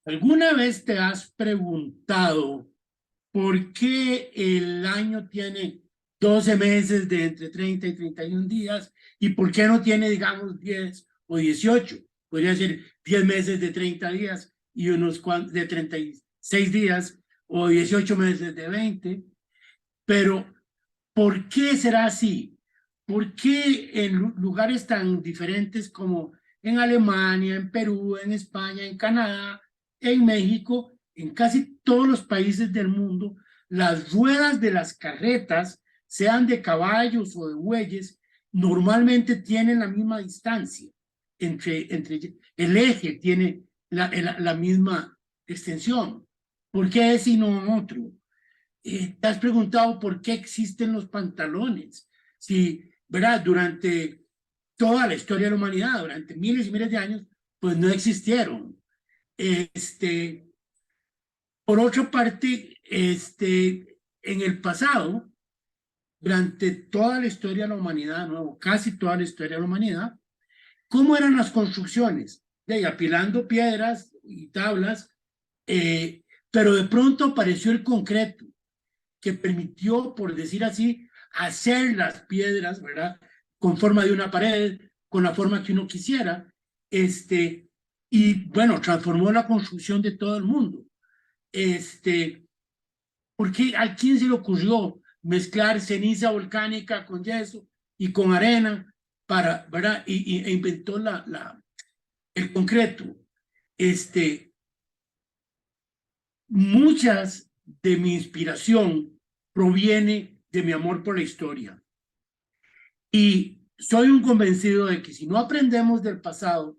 ¿Alguna vez te has preguntado por qué el año tiene 12 meses de entre 30 y 31 días y por qué no tiene, digamos, 10 o 18? Podría ser 10 meses de 30 días y unos de 36 días o 18 meses de 20. Pero, ¿por qué será así? ¿Por qué en lugares tan diferentes como en Alemania, en Perú, en España, en Canadá, en México, en casi todos los países del mundo, las ruedas de las carretas, sean de caballos o de bueyes, normalmente tienen la misma distancia entre el eje tiene la misma extensión? ¿Por qué ese y no otro? ¿Te has preguntado por qué existen los pantalones? Si, ¿verdad? Durante toda la historia de la humanidad, durante miles y miles de años, pues no existieron. Por otra parte, en el pasado, durante toda la historia de la humanidad, no, casi toda la historia de la humanidad, ¿cómo eran las construcciones? Apilando piedras y tablas, pero de pronto apareció el concreto, que permitió, por decir así, hacer las piedras, ¿verdad? Con forma de una pared, con la forma que uno quisiera, y bueno, transformó la construcción de todo el mundo. Porque ¿a quién se le ocurrió mezclar ceniza volcánica con yeso y con arena para, ¿verdad? E inventó el concreto. Muchas de mi inspiración proviene de mi amor por la historia. Y soy un convencido de que si no aprendemos del pasado,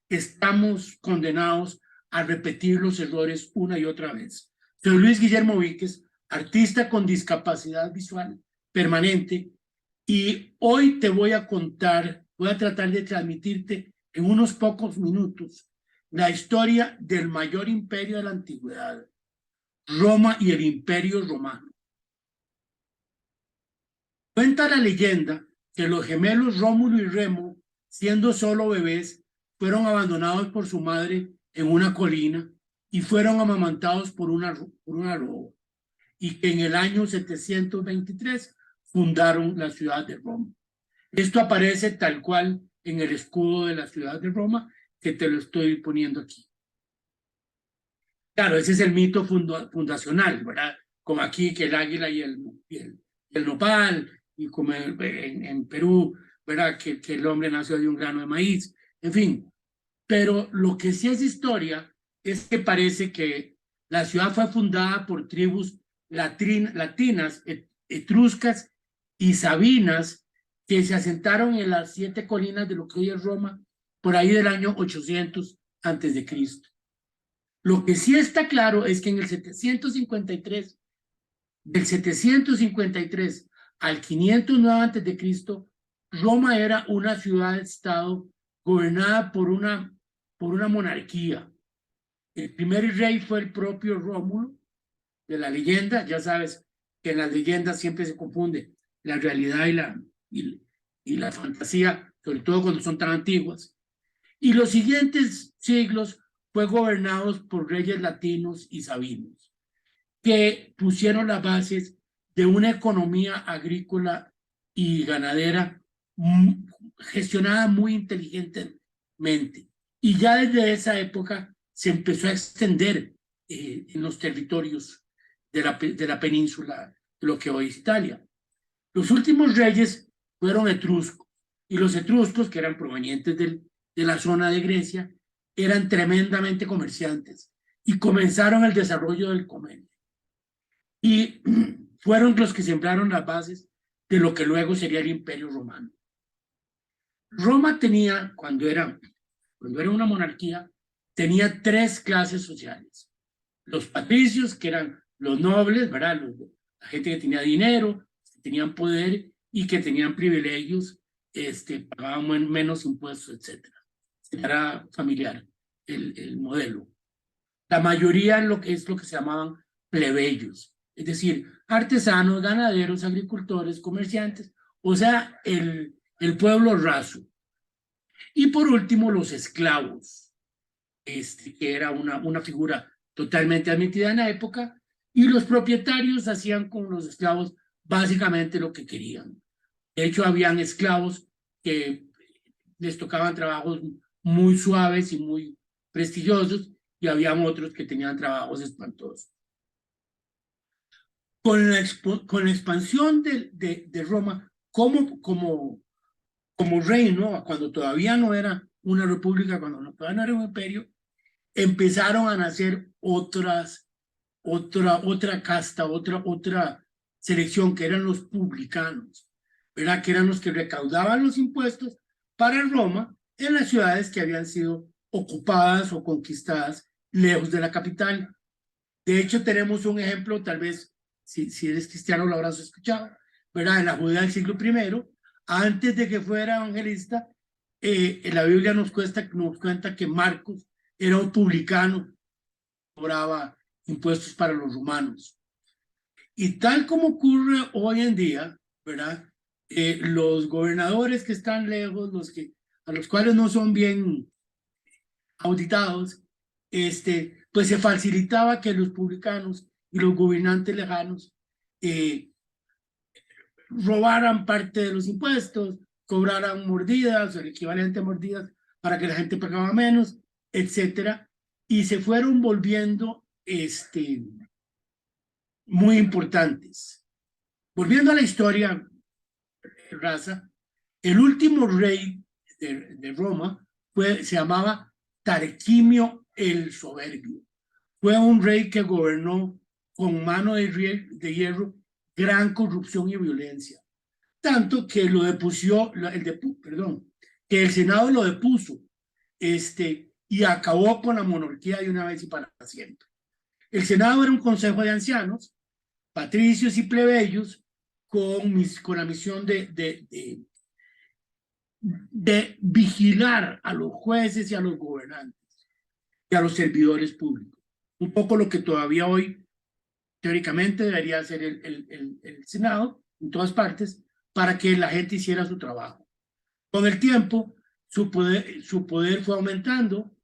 estamos condenados a repetir los errores una y otra vez. Soy Luis Guillermo Víquez, artista con discapacidad visual permanente, y hoy te voy a contar, voy a tratar de transmitirte en unos pocos minutos la historia del mayor imperio de la antigüedad, Roma y el Imperio Romano. Cuenta la leyenda que los gemelos Rómulo y Remo, siendo solo bebés, fueron abandonados por su madre en una colina y fueron amamantados por una loba, y que en el año 723 fundaron la ciudad de Roma. Esto aparece tal cual en el escudo de la ciudad de Roma, que te lo estoy poniendo aquí. Claro, ese es el mito fundacional, ¿verdad? Como aquí que el águila y el nopal, y como en Perú, ¿verdad? Que el hombre nació de un grano de maíz, en fin. Pero lo que sí es historia es que parece que la ciudad fue fundada por tribus latinas, etruscas y sabinas, que se asentaron en las 7 colinas de lo que hoy es Roma, por ahí del año 800 antes de Cristo. Lo que sí está claro es que en el 753, del 753 al 509 antes de Cristo, Roma era una ciudad-estado gobernada por una monarquía. El primer rey fue el propio Rómulo, de la leyenda. Ya sabes que en las leyendas siempre se confunde la realidad y la fantasía, sobre todo cuando son tan antiguas. Y los siguientes siglos fue gobernados por reyes latinos y sabinos, que pusieron las bases de una economía agrícola y ganadera gestionada muy inteligentemente. Y ya desde esa época se empezó a extender en los territorios de la península, de lo que hoy es Italia. Los últimos reyes fueron etruscos, y los etruscos, que eran provenientes de la zona de Grecia, eran tremendamente comerciantes y comenzaron el desarrollo del comercio. Y fueron los que sembraron las bases de lo que luego sería el Imperio Romano. Roma tenía, cuando era una monarquía, tenía 3 clases sociales. Los patricios, que eran los nobles, ¿verdad? La gente que tenía dinero, que tenían poder y que tenían privilegios, pagaban menos impuestos, etc. Era familiar el modelo. La mayoría es lo que se llamaban plebeyos, es decir, artesanos, ganaderos, agricultores, comerciantes, o sea, el pueblo raso. Y por último, los esclavos. que era una figura totalmente admitida en la época, y los propietarios hacían con los esclavos básicamente lo que querían. De hecho, habían esclavos que les tocaban trabajos muy suaves y muy prestigiosos, y habían otros que tenían trabajos espantosos. Con la expansión de Roma como reino, cuando todavía no era una república, cuando todavía no era un imperio, empezaron a nacer otra casta, otra selección, que eran los publicanos, ¿verdad? Que eran los que recaudaban los impuestos para Roma en las ciudades que habían sido ocupadas o conquistadas lejos de la capital. De hecho, tenemos un ejemplo, tal vez, si eres cristiano lo habrás escuchado, ¿verdad? En la Judea del siglo I, antes de que fuera evangelista, en la Biblia nos cuenta que Marcos era un publicano, cobraba impuestos para los romanos. Y tal como ocurre hoy en día, ¿verdad? Los gobernadores que están lejos, a los cuales no son bien auditados, pues se facilitaba que los publicanos y los gobernantes lejanos robaran parte de los impuestos, cobraran mordidas, o el equivalente a mordidas, para que la gente pagaba menos, etcétera, y se fueron volviendo muy importantes. Volviendo a la historia, Raza, el último rey de Roma se llamaba Tarquinio el Soberbio. Fue un rey que gobernó con mano de hierro, gran corrupción y violencia. Tanto que que el Senado lo depuso, y acabó con la monarquía de una vez y para siempre. El Senado era un consejo de ancianos, patricios y plebeyos, con la misión de vigilar a los jueces y a los gobernantes y a los servidores públicos. Un poco lo que todavía hoy, teóricamente, debería hacer el Senado en todas partes para que la gente hiciera su trabajo. Con el tiempo, su poder fue aumentando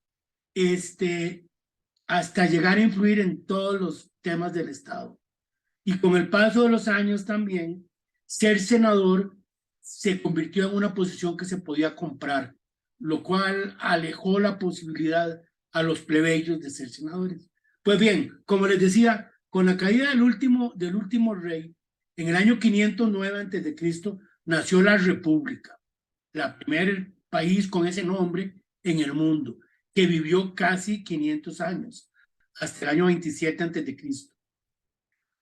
hasta llegar a influir en todos los temas del Estado. Y con el paso de los años también, ser senador se convirtió en una posición que se podía comprar, lo cual alejó la posibilidad a los plebeyos de ser senadores. Pues bien, como les decía, con la caída del último rey, en el año 509 a.C., nació la República, el primer país con ese nombre en el mundo, que vivió casi 500 años, hasta el año 27 a.C.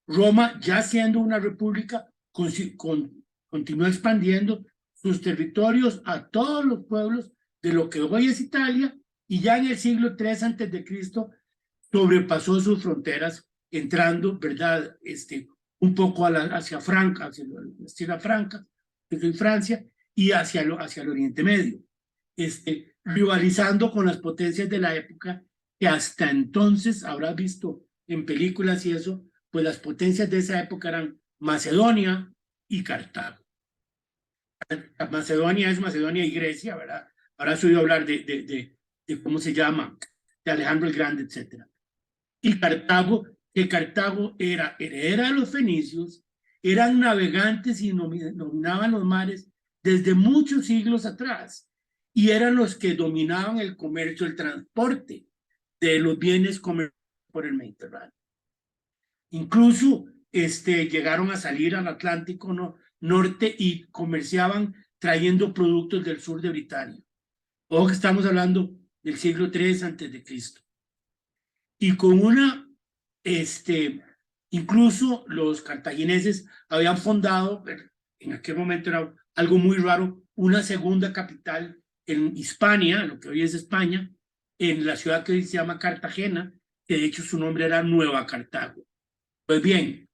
Roma, ya siendo una república, continuó expandiendo sus territorios a todos los pueblos de lo que hoy es Italia, y ya en el siglo III a.C. sobrepasó sus fronteras, entrando, ¿verdad? Un poco hacia Francia, hacia la Sierra Franca, que es Francia, y hacia el Oriente Medio, rivalizando con las potencias de la época, que hasta entonces habrás visto en películas y eso, pues las potencias de esa época eran Macedonia y Cartago. Macedonia es Macedonia y Grecia, ¿verdad? Habrás oído hablar de cómo se llama, de Alejandro el Grande, etc. Y Cartago, que Cartago era heredera de los fenicios, eran navegantes y dominaban los mares desde muchos siglos atrás, y eran los que dominaban el comercio, el transporte de los bienes comerciales por el Mediterráneo. Incluso llegaron a salir al Atlántico norte y comerciaban trayendo productos del sur de Britania. Ojo que estamos hablando del siglo III a.C. Y con incluso los cartagineses habían fundado, en aquel momento era algo muy raro, una segunda capital en Hispania, lo que hoy es España, en la ciudad que hoy se llama Cartagena, que de hecho su nombre era Nueva Cartago. Pues bien,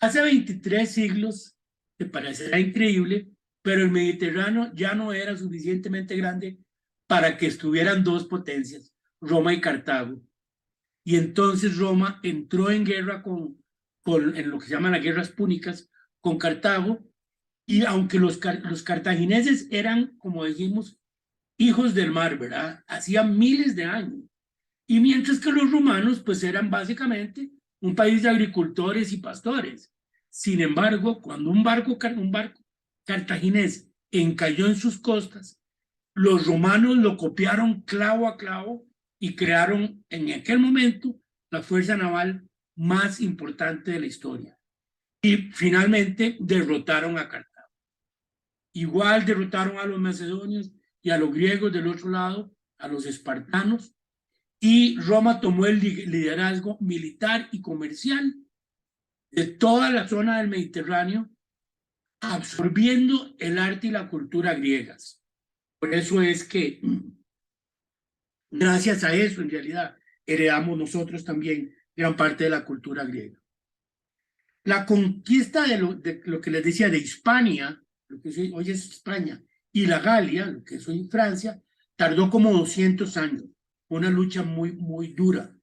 hace 23 siglos, te parecerá increíble, pero el Mediterráneo ya no era suficientemente grande para que estuvieran dos potencias, Roma y Cartago. Y entonces Roma entró en guerra en lo que se llaman las guerras púnicas, con Cartago, y aunque los cartagineses eran, como dijimos, hijos del mar, ¿verdad? Hacía miles de años. Y mientras que los romanos, pues eran básicamente un país de agricultores y pastores. Sin embargo, cuando un barco cartaginés encalló en sus costas, los romanos lo copiaron clavo a clavo y crearon en aquel momento la fuerza naval más importante de la historia. Y finalmente derrotaron a Cartago. Igual derrotaron a los macedonios y a los griegos del otro lado, a los espartanos, y Roma tomó el liderazgo militar y comercial de toda la zona del Mediterráneo, absorbiendo el arte y la cultura griegas. Por eso es que, gracias a eso, en realidad, heredamos nosotros también gran parte de la cultura griega. La conquista de lo que les decía de Hispania, lo que hoy es España, y la Galia, lo que es hoy Francia, tardó como 200 años, una lucha muy, muy dura,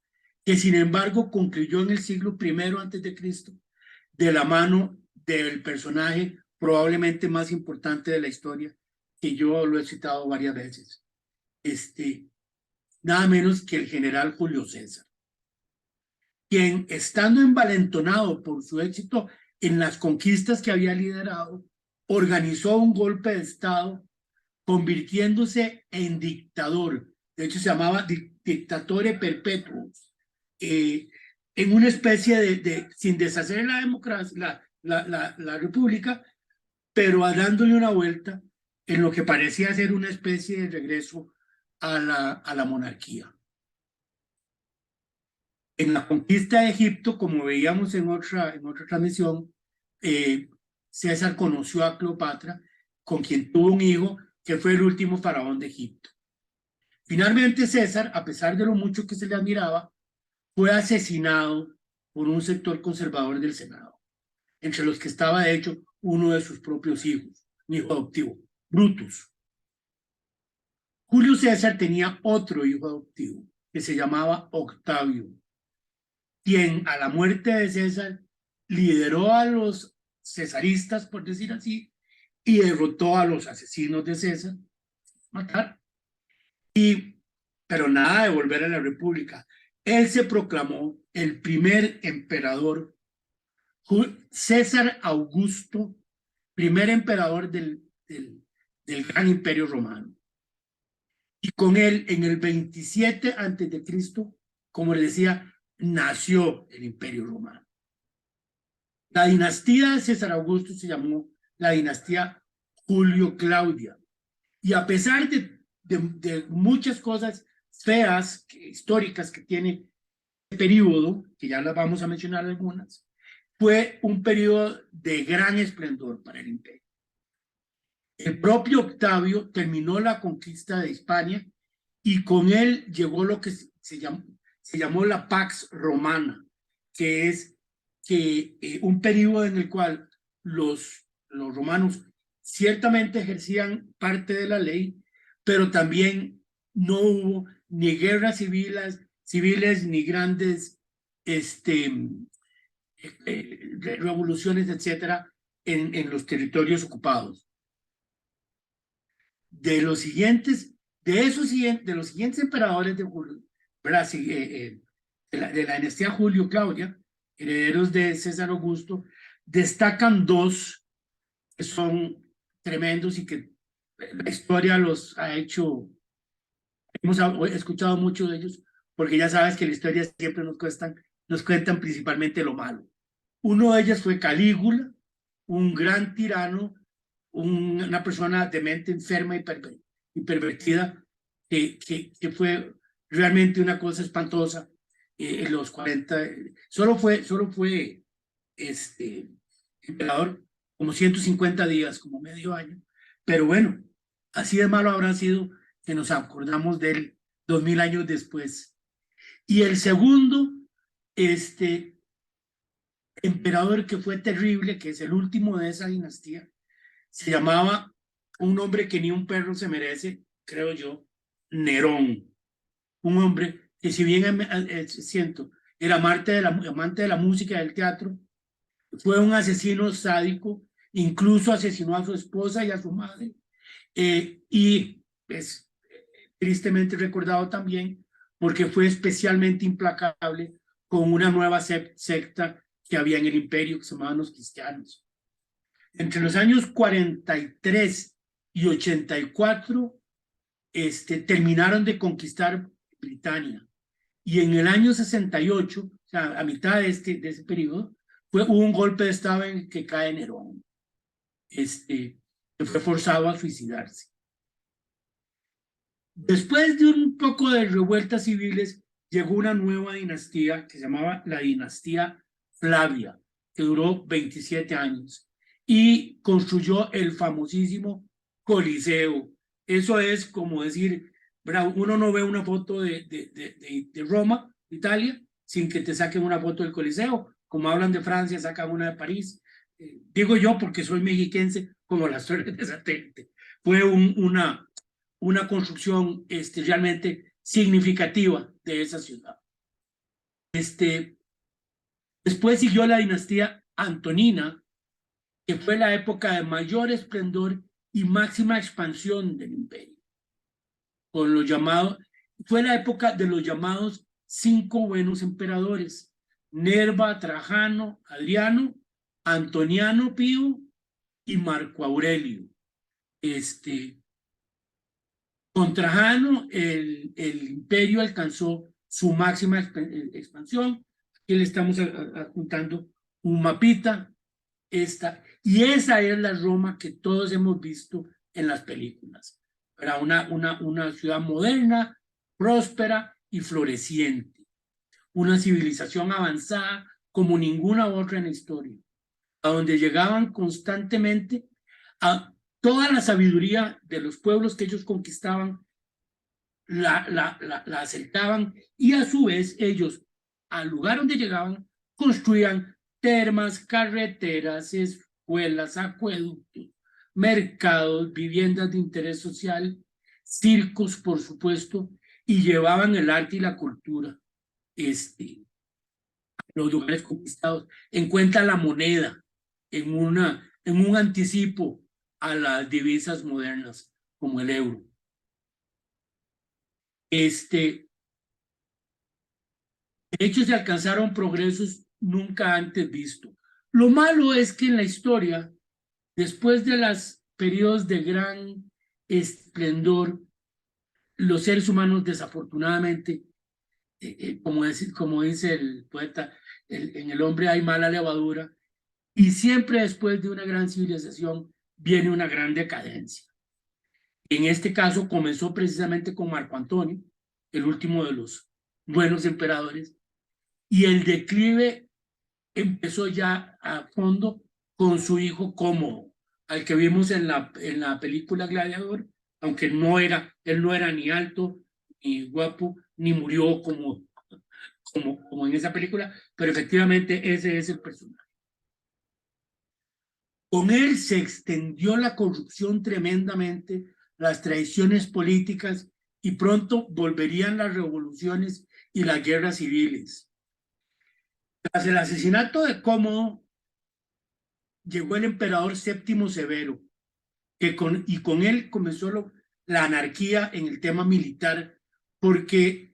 que sin embargo concluyó en el siglo I a.C., de la mano del personaje probablemente más importante de la historia, que yo lo he citado varias veces, nada menos que el general Julio César, quien, estando envalentonado por su éxito en las conquistas que había liderado, organizó un golpe de Estado, convirtiéndose en de hecho se llamaba dictatore perpetuo, en una especie sin deshacer la democracia, la república, pero dándole una vuelta en lo que parecía ser una especie de regreso a la monarquía. En la conquista de Egipto, como veíamos en otra transmisión, César conoció a Cleopatra, con quien tuvo un hijo que fue el último faraón de Egipto. Finalmente César, a pesar de lo mucho que se le admiraba, fue asesinado por un sector conservador del Senado, entre los que estaba de hecho uno de sus propios hijos, un hijo adoptivo, Brutus. Julio César tenía otro hijo adoptivo que se llamaba Octavio, quien a la muerte de César lideró a los cesaristas, por decir así, y derrotó a los asesinos de César, matar. Pero nada de volver a la república. Él se proclamó el primer emperador, César Augusto, primer emperador del gran imperio romano. Y con él, en el 27 a.C., como le decía, nació el imperio romano. La dinastía de César Augusto se llamó la dinastía Julio-Claudia. Y a pesar de muchas cosas feas, históricas que tiene este periodo, que ya las vamos a mencionar algunas, fue un periodo de gran esplendor para el imperio. El propio Octavio terminó la conquista de Hispania y con él llegó lo que se llamó la Pax Romana, que es un periodo en el cual los romanos ciertamente ejercían parte de la ley, pero también no hubo ni guerras civiles ni grandes revoluciones, etcétera, en los territorios ocupados. De los siguientes emperadores de Julio, ¿verdad? De la dinastía Julio-Claudia, herederos de César Augusto, destacan dos que son tremendos y que la historia los ha hecho, hemos escuchado mucho de ellos, porque ya sabes que la historia siempre nos cuentan principalmente lo malo. Uno de ellos fue Calígula, un gran tirano, una persona de mente enferma y pervertida, que fue realmente una cosa espantosa en los 40. Solo fue emperador como 150 días, como medio año, pero bueno, así de malo habrá sido que nos acordamos de él 2000 años después. Y el segundo, emperador que fue terrible, que es el último de esa dinastía, se llamaba un hombre que ni un perro se merece, creo yo, Nerón. Un hombre que, si bien siento, era amante de la música y del teatro, fue un asesino sádico, incluso asesinó a su esposa y a su madre, y tristemente recordado también porque fue especialmente implacable con una nueva secta que había en el imperio que se llamaban los cristianos. Entre los años 43 y 84 terminaron de conquistar Britania, y en el año 68, o sea, a mitad de ese periodo, hubo un golpe de estado en el que cae Nerón, que fue forzado a suicidarse. Después de un poco de revueltas civiles, llegó una nueva dinastía que se llamaba la dinastía Flavia, que duró 27 años y construyó el famosísimo Coliseo. Eso es como decir, ¿verdad? Uno no ve una foto de Roma, Italia, sin que te saquen una foto del Coliseo. Como hablan de Francia, sacan una de París. Digo yo porque soy mexiquense, como las torres de satélite. Fue una construcción realmente significativa de esa ciudad. Después siguió la dinastía Antonina, que fue la época de mayor esplendor y máxima expansión del imperio. Fue la época de los llamados 5 buenos emperadores: Nerva, Trajano, Adriano, Antoniano Pío y Marco Aurelio. Con Trajano, el imperio alcanzó su máxima expansión. Aquí le estamos adjuntando un mapita. Y esa es la Roma que todos hemos visto en las películas. Era una ciudad moderna, próspera y floreciente. Una civilización avanzada como ninguna otra en la historia, a donde llegaban constantemente a toda la sabiduría de los pueblos que ellos conquistaban, la acercaban, y a su vez ellos, al lugar donde llegaban, construían termas, carreteras, escuelas, acueductos, mercados, viviendas de interés social, circos, por supuesto, y llevaban el arte y la cultura los lugares conquistados. Encuentra la moneda en un anticipo a las divisas modernas como el euro. De hecho, se alcanzaron progresos nunca antes vistos. Lo malo es que en la historia, después de los periodos de gran esplendor, los seres humanos desafortunadamente, como dice el poeta, en el hombre hay mala levadura, y siempre después de una gran civilización viene una gran decadencia. En este caso comenzó precisamente con Marco Antonio, el último de los buenos emperadores, y el declive empezó ya a fondo con su hijo Cómodo, al que vimos en la película Gladiador, aunque él no era ni alto, ni guapo, ni murió como en esa película, pero efectivamente ese es el personaje. Con él se extendió la corrupción tremendamente, las traiciones políticas, y pronto volverían las revoluciones y las guerras civiles. Tras el asesinato de Cómodo, llegó el emperador Séptimo Severo, y con él comenzó la anarquía en el tema militar, porque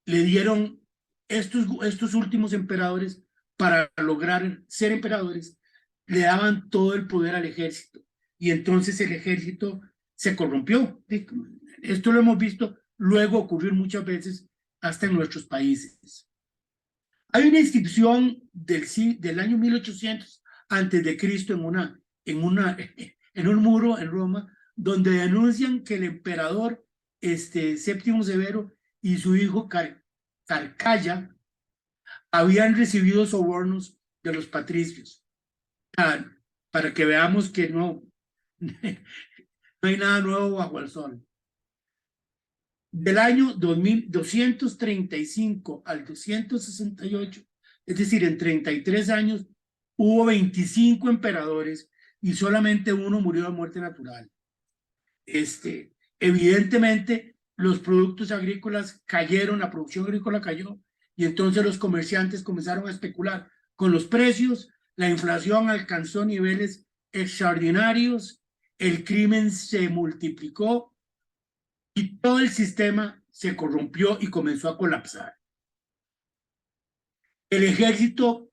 le dieron estos últimos emperadores, para lograr ser emperadores, le daban todo el poder al ejército, y entonces el ejército se corrompió. Esto lo hemos visto luego ocurrir muchas veces hasta en nuestros países. Hay una inscripción del año 1800 antes de Cristo en un muro en Roma, donde denuncian que el emperador Séptimo Severo y su hijo Carcalla habían recibido sobornos de los patricios. Para que veamos que no hay nada nuevo bajo el sol. Del año 235 al 268, es decir, en 33 años, hubo 25 emperadores y solamente uno murió de muerte natural. Evidentemente, los productos agrícolas cayeron, la producción agrícola cayó, y entonces los comerciantes comenzaron a especular con los precios, la inflación alcanzó niveles extraordinarios, el crimen se multiplicó, y todo el sistema se corrompió y comenzó a colapsar. El ejército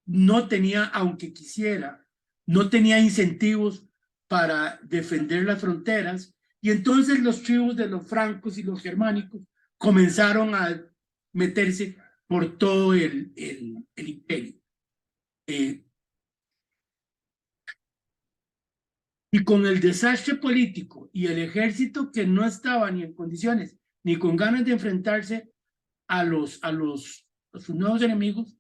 no tenía, aunque quisiera, no tenía incentivos para defender las fronteras, y entonces los tribus de los francos y los germánicos comenzaron a meterse por todo el imperio. Y con el desastre político y el ejército que no estaba ni en condiciones ni con ganas de enfrentarse a sus nuevos enemigos,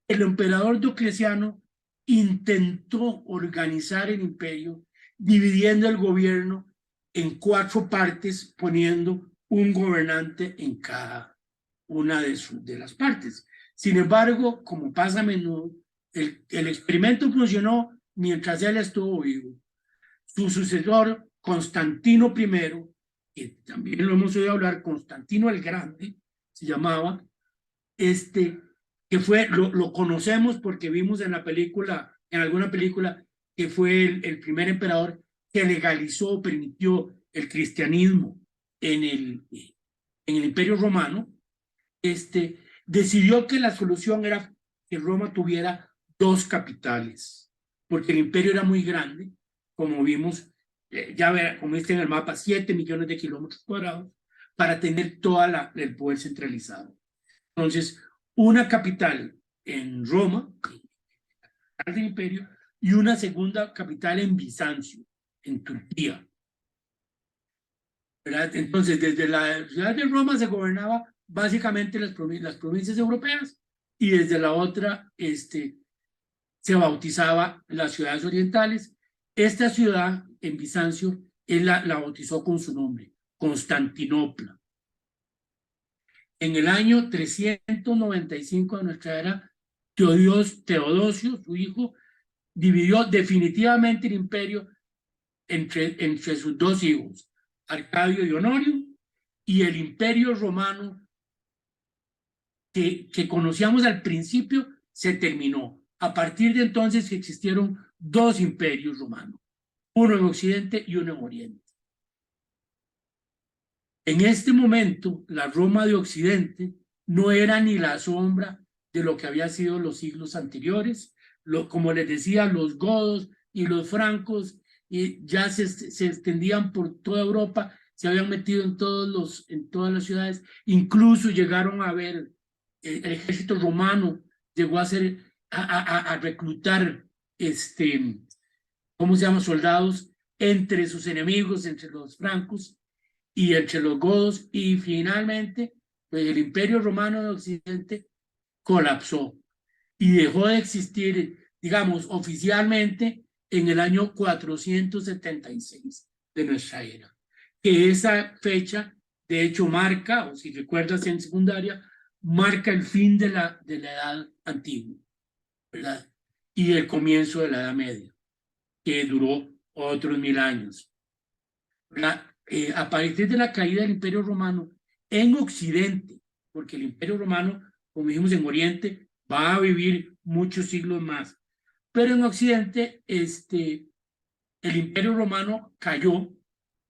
el emperador Diocleciano intentó organizar el imperio dividiendo el gobierno en 4 partes, poniendo un gobernante en cada una de las partes. Sin embargo, como pasa a menudo, el experimento funcionó mientras él estuvo vivo. Su sucesor, Constantino I, que también lo hemos oído hablar, Constantino el Grande, se llamaba, que fue, lo conocemos porque vimos en la película, en alguna película, que fue el primer emperador que legalizó, permitió el cristianismo en el Imperio Romano. Decidió que la solución era que Roma tuviera 2 capitales, porque el imperio era muy grande, como vimos, ya verá, como viste en el mapa, 7 millones de kilómetros cuadrados, para tener todo el poder centralizado. Entonces, una capital en Roma, del imperio, y una segunda capital en Bizancio, en Turquía. ¿Verdad? Entonces, desde la ciudad de Roma se gobernaba básicamente las provincias europeas, y desde la otra se bautizaba las ciudades orientales. Esta ciudad en Bizancio, él la bautizó con su nombre, Constantinopla. En el año 395 de nuestra era, Teodosio, su hijo, dividió definitivamente el imperio entre sus 2 hijos, Arcadio y Honorio, y el imperio romano que conocíamos al principio se terminó. A partir de entonces existieron 2 imperios romanos, uno en Occidente y uno en Oriente. En este momento, la Roma de Occidente no era ni la sombra de lo que había sido los siglos anteriores. Como les decía, los godos y los francos ya se extendían por toda Europa, se habían metido en todas las ciudades, incluso llegaron a ver, el ejército romano llegó a reclutar, ¿cómo se llama?, soldados entre sus enemigos, entre los francos y entre los godos, y finalmente pues, el Imperio Romano de Occidente colapsó y dejó de existir, digamos, oficialmente en el año 476 de nuestra era, que esa fecha de hecho marca, o si recuerdas en secundaria, marca el fin de la edad antigua, ¿verdad? Y el comienzo de la Edad Media, que duró otros 1000 años. A partir de la caída del Imperio Romano en Occidente, porque el Imperio Romano, como dijimos en Oriente, va a vivir muchos siglos más, pero en Occidente el Imperio Romano cayó,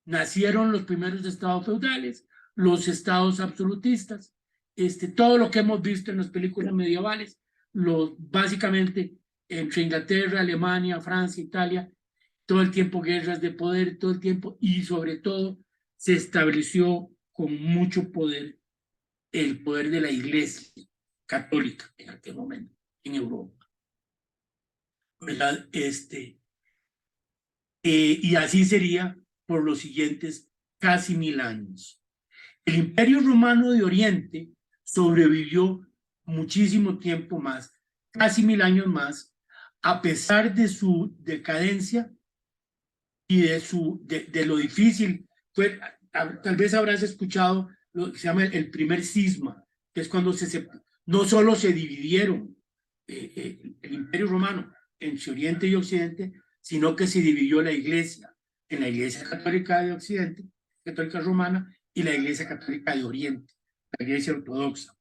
nacieron los primeros estados feudales, los estados absolutistas, todo lo que hemos visto en las películas medievales, básicamente entre Inglaterra, Alemania, Francia, Italia, todo el tiempo guerras de poder, todo el tiempo, y sobre todo se estableció con mucho poder el poder de la Iglesia católica en aquel momento en Europa, ¿verdad? Y así sería por los siguientes casi 1000 años. El Imperio Romano de Oriente sobrevivió muchísimo tiempo más, casi 1000 años más, a pesar de su decadencia y de lo difícil. Tal vez habrás escuchado lo que se llama el primer cisma, que es cuando no solo se dividieron el Imperio Romano entre Oriente y Occidente, sino que se dividió la Iglesia en la Iglesia Católica de Occidente, Católica Romana, y la Iglesia Católica de Oriente, la Iglesia Ortodoxa.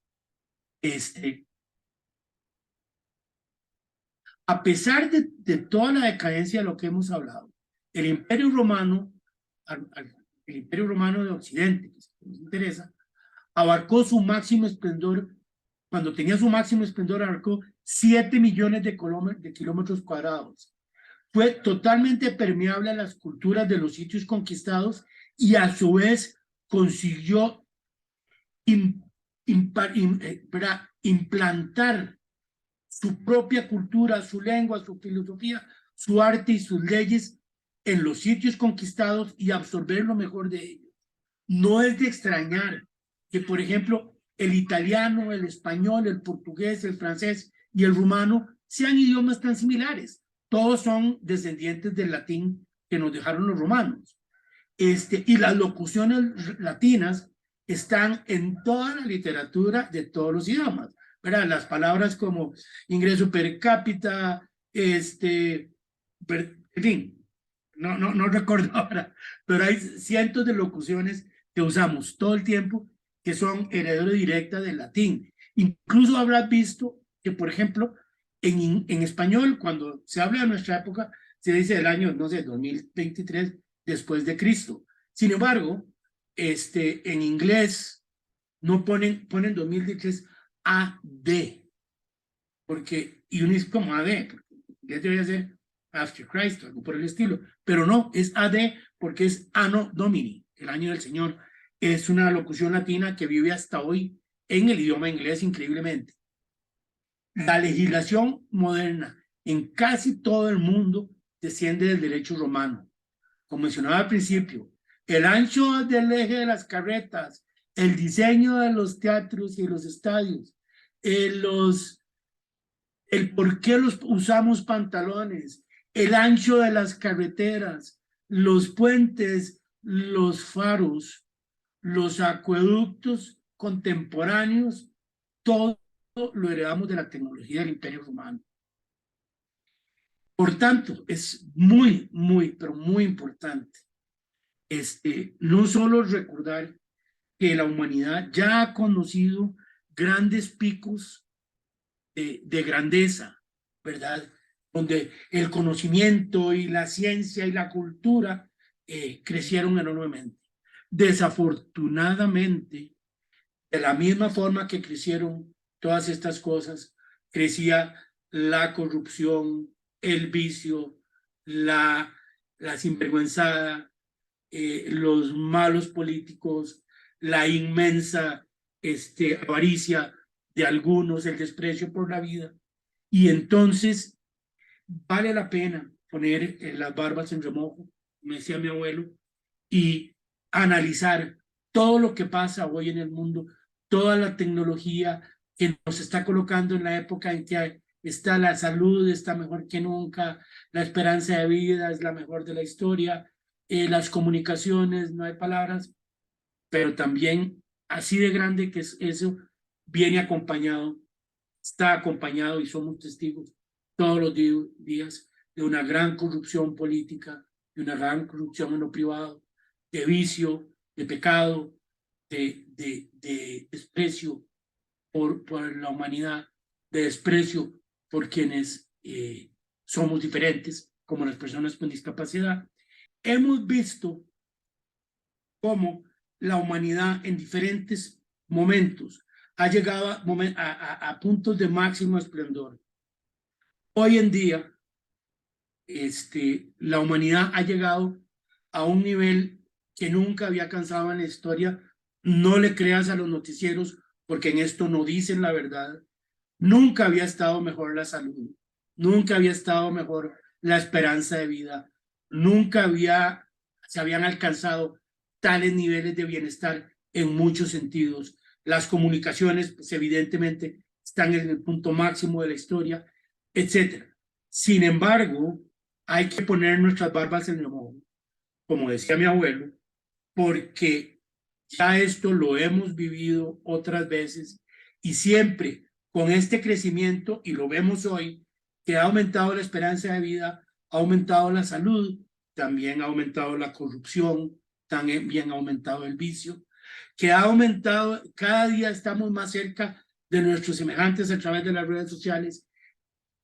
A pesar de toda la decadencia de lo que hemos hablado, el Imperio Romano, el Imperio Romano de Occidente, que es lo que nos interesa, abarcó su máximo esplendor, cuando tenía su máximo esplendor, abarcó 7 millones de kilómetros cuadrados. Fue totalmente permeable a las culturas de los sitios conquistados y a su vez consiguió implantar su propia cultura, su lengua, su filosofía, su arte y sus leyes en los sitios conquistados y absorber lo mejor de ellos. No es de extrañar que, por ejemplo, el italiano, el español, el portugués, el francés y el rumano sean idiomas tan similares. Todos son descendientes del latín que nos dejaron los romanos. Y las locuciones latinas están en toda la literatura de todos los idiomas, ¿verdad? Las palabras como ingreso per cápita, en fin, no recuerdo ahora, pero hay cientos de locuciones que usamos todo el tiempo que son heredero directa del latín. Incluso habrás visto que, por ejemplo, en español, cuando se habla de nuestra época, se dice del año, no sé, 2023 después de Cristo. Sin embargo, en inglés no ponen 2023 AD, porque, y uno dice como AD, porque ya debería ser After Christ, algo por el estilo, pero no, es AD porque es Anno Domini, el año del Señor. Es una locución latina que vive hasta hoy en el idioma inglés increíblemente. La legislación moderna en casi todo el mundo desciende del derecho romano. Como mencionaba al principio, el ancho del eje de las carretas, el diseño de los teatros y los estadios, el por qué usamos pantalones, el ancho de las carreteras, los puentes, los faros, los acueductos contemporáneos, todo lo heredamos de la tecnología del Imperio Romano. Por tanto, es muy, pero muy importante no solo recordar que la humanidad ya ha conocido grandes picos de grandeza, ¿verdad? Donde el conocimiento y la ciencia y la cultura crecieron enormemente. Desafortunadamente, de la misma forma que crecieron todas estas cosas, crecía la corrupción, el vicio, la sinvergüenzada, los malos políticos, la inmensa avaricia de algunos, el desprecio por la vida. Y entonces vale la pena poner las barbas en remojo, me decía mi abuelo, y analizar todo lo que pasa hoy en el mundo, toda la tecnología que nos está colocando en la época en que está la salud, está mejor que nunca, la esperanza de vida es la mejor de la historia, las comunicaciones, no hay palabras, pero también así de grande que es eso, viene acompañado, está acompañado y somos testigos todos los días de una gran corrupción política, de una gran corrupción en lo privado, de vicio, de pecado, de desprecio por la humanidad, de desprecio por quienes somos diferentes, como las personas con discapacidad. Hemos visto cómo la humanidad en diferentes momentos ha llegado a puntos de máximo esplendor. Hoy en día, la humanidad ha llegado a un nivel que nunca había alcanzado en la historia. No le creas a los noticieros porque en esto no dicen la verdad. Nunca había estado mejor la salud, nunca había estado mejor la esperanza de vida, nunca se habían alcanzado tales niveles de bienestar en muchos sentidos. Las comunicaciones, pues, evidentemente, están en el punto máximo de la historia, etc. Sin embargo, hay que poner nuestras barbas en el remojo, como decía mi abuelo, porque ya esto lo hemos vivido otras veces y siempre con este crecimiento, y lo vemos hoy, que ha aumentado la esperanza de vida, ha aumentado la salud, también ha aumentado la corrupción, también ha aumentado el vicio, que ha aumentado, cada día estamos más cerca de nuestros semejantes a través de las redes sociales,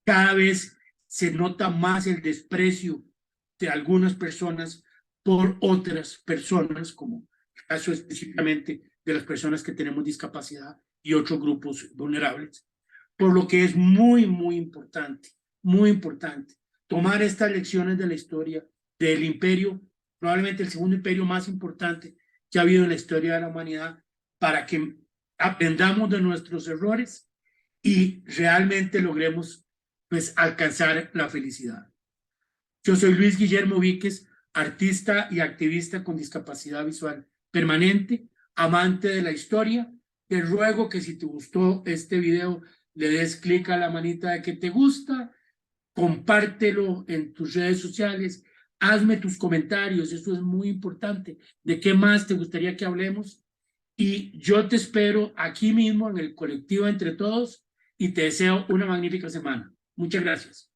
cada vez se nota más el desprecio de algunas personas por otras personas, como el caso específicamente de las personas que tenemos discapacidad y otros grupos vulnerables. Por lo que es muy importante, tomar estas lecciones de la historia del imperio, probablemente el segundo imperio más importante que ha habido en la historia de la humanidad, para que aprendamos de nuestros errores y realmente logremos pues alcanzar la felicidad. Yo soy Luis Guillermo Víquez, artista y activista con discapacidad visual permanente, amante de la historia. Te ruego que si te gustó este video le des clic a la manita de que te gusta, compártelo en tus redes sociales, hazme tus comentarios, eso es muy importante, de qué más te gustaría que hablemos, y yo te espero aquí mismo en el colectivo Entre Todos y te deseo una magnífica semana. Muchas gracias.